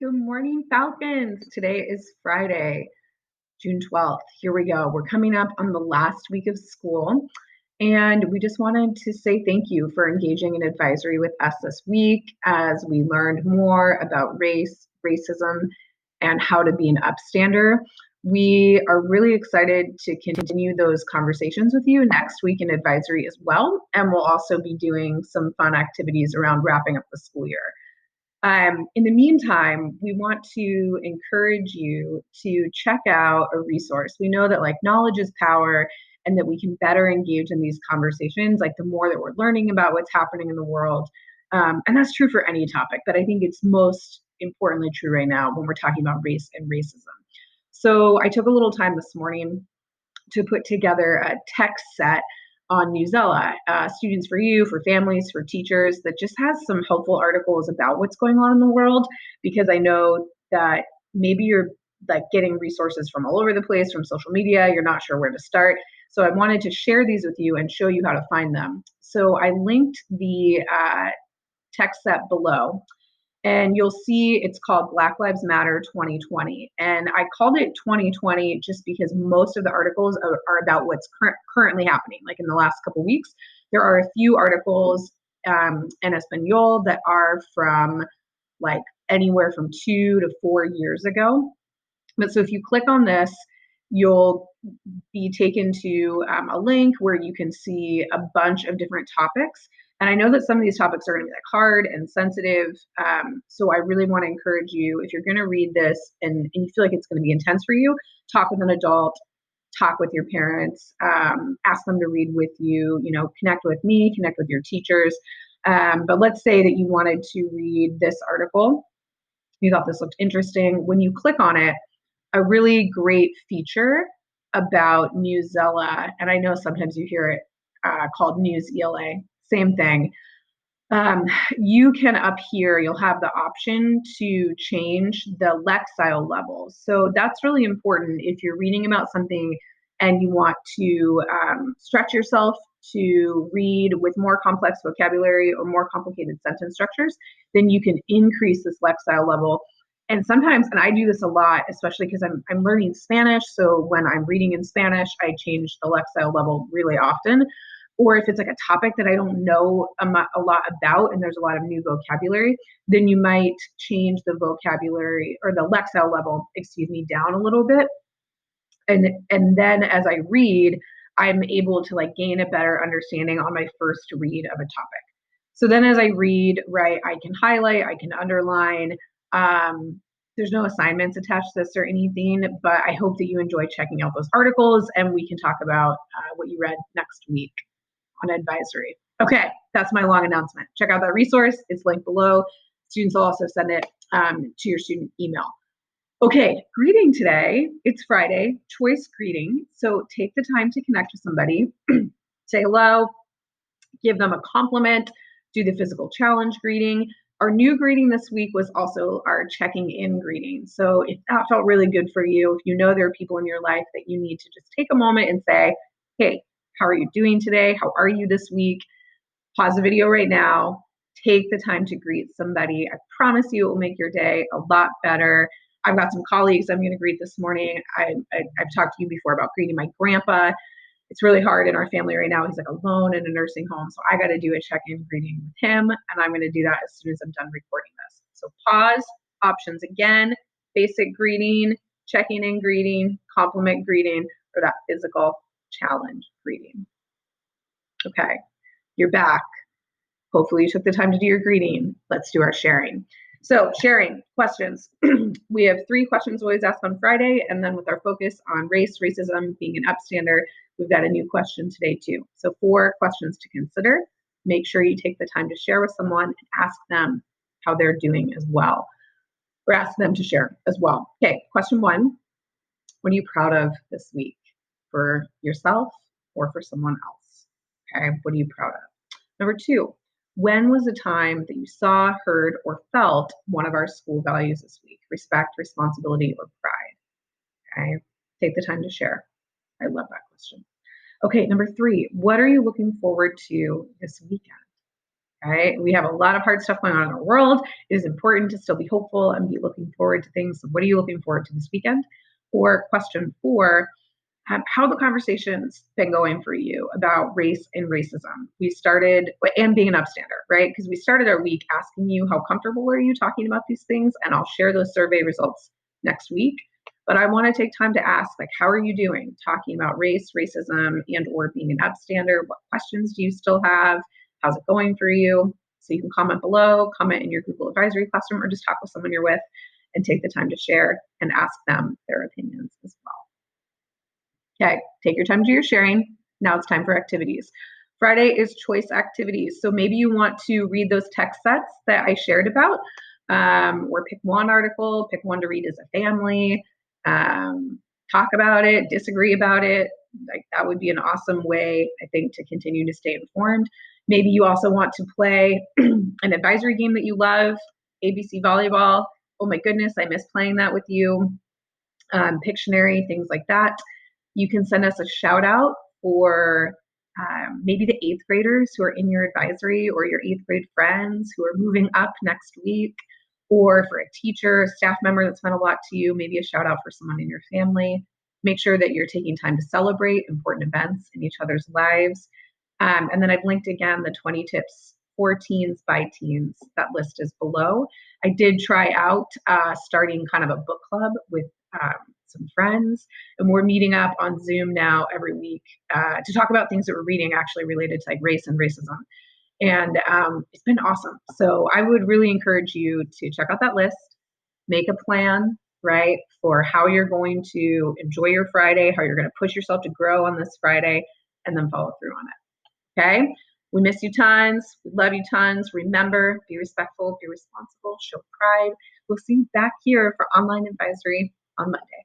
Good morning, Falcons. Today is Friday, June 12th. Here we go. We're coming up on the last week of school, and we just wanted to say thank you for engaging in advisory with us this week as we learned more about race, racism, and how to be an upstander. We are really excited to continue those conversations with you next week in advisory as well, and we'll also be doing some fun activities around wrapping up the school year. In the meantime, we want to encourage you to check out a resource. We know that knowledge is power and that we can better engage in these conversations, the more that we're learning about what's happening in the world. And that's true for any topic, but I think it's most importantly true right now when we're talking about race and racism. So I took a little time this morning to put together a text set on Newsela, Students for You, for families, for teachers, that just has some helpful articles about what's going on in the world, because I know that maybe you're getting resources from all over the place, from social media, you're not sure where to start. So I wanted to share these with you and show you how to find them. So I linked the text set below. And you'll see it's called Black Lives Matter 2020. And I called it 2020 just because most of the articles are about what's currently happening. In the last couple of weeks, there are a few articles in Espanol that are from anywhere from 2 to 4 years ago. But so if you click on this, you'll be taken to a link where you can see a bunch of different topics. And I know that some of these topics are going to be hard and sensitive. So I really want to encourage you, if you're going to read this and you feel like it's going to be intense for you, talk with an adult, talk with your parents, ask them to read with you, connect with me, connect with your teachers. But let's say that you wanted to read this article. You thought this looked interesting. When you click on it, a really great feature about Newsela, and I know sometimes you hear it called Newsela, same thing. You can up here, you'll have the option to change the lexile levels. So that's really important if you're reading about something and you want to stretch yourself to read with more complex vocabulary or more complicated sentence structures, then you can increase this lexile level. And sometimes, and I do this a lot, especially because I'm learning Spanish. So when I'm reading in Spanish, I change the lexile level really often. Or if it's a topic that I don't know a lot about and there's a lot of new vocabulary, then you might change the vocabulary or the lexile level, down a little bit. And then as I read, I'm able to gain a better understanding on my first read of a topic. So then as I read, right, I can highlight, I can underline. There's no assignments attached to this or anything, but I hope that you enjoy checking out those articles and we can talk about what you read next week on advisory. Okay, that's my long announcement. Check out that resource. It's linked below. Students will also send it to your student email. Okay, greeting today. It's Friday, choice greeting. So take the time to connect with somebody, say hello, give them a compliment, do the physical challenge greeting. Our new greeting this week was also our checking in greeting. So if that felt really good for you, if you know there are people in your life that you need to just take a moment and say, hey, how are you doing today? How are you this week? Pause the video right now. Take the time to greet somebody. I promise you it will make your day a lot better. I've got some colleagues I'm going to greet this morning. I've talked to you before about greeting my grandpa. It's really hard in our family right now. He's alone in a nursing home. So I got to do a check-in greeting with him. And I'm going to do that as soon as I'm done recording this. So pause, options again, basic greeting, checking in greeting, compliment greeting, or that physical challenge greeting. Okay, you're back. Hopefully you took the time to do your greeting. Let's do our sharing. So sharing questions. We have 3 questions always asked on Friday, and then with our focus on race, racism, being an upstander, we've got a new question today too. So 4 questions to consider. Make sure you take the time to share with someone and ask them how they're doing as well, or ask them to share as well. Okay, question 1. What are you proud of this week for yourself or for someone else? Okay, what are you proud of? Number 2, when was the time that you saw, heard, or felt one of our school values this week? Respect, responsibility, or pride? Okay, take the time to share. I love that question. Okay, number 3, what are you looking forward to this weekend? right? We have a lot of hard stuff going on in our world. It is important to still be hopeful and be looking forward to things. So what are you looking forward to this weekend? Or question 4, how the conversation's been going for you about race and racism. We started, and being an upstander, right? Because we started our week asking you how comfortable are you talking about these things, and I'll share those survey results next week. But I want to take time to ask, like, how are you doing talking about race, racism, and or being an upstander? What questions do you still have? How's it going for you? So you can comment below, comment in your Google Advisory Classroom, or just talk with someone you're with and take the time to share and ask them their opinions as well. Okay, take your time to do your sharing. Now it's time for activities. Friday is choice activities. So maybe you want to read those text sets that I shared about, or pick one article, pick one to read as a family, talk about it, disagree about it. Like that would be an awesome way, I think, to continue to stay informed. Maybe you also want to play an advisory game that you love, ABC volleyball. Oh my goodness, I miss playing that with you. Pictionary, things like that. You can send us a shout out for maybe the 8th graders who are in your advisory, or your 8th grade friends who are moving up next week, or for a teacher, staff member that's meant a lot to you, maybe a shout out for someone in your family. Make sure that you're taking time to celebrate important events in each other's lives. And then I've linked again the 20 tips for teens by teens. That list is below. I did try out starting kind of a book club with some friends, and we're meeting up on Zoom now every week to talk about things that we're reading actually related to like race and racism. And it's been awesome. So I would really encourage you to check out that list, make a plan, right, for how you're going to enjoy your Friday, how you're going to push yourself to grow on this Friday, and then follow through on it. Okay? We miss you tons. We love you tons. Remember, be respectful, be responsible, show pride. We'll see you back here for online advisory on Monday.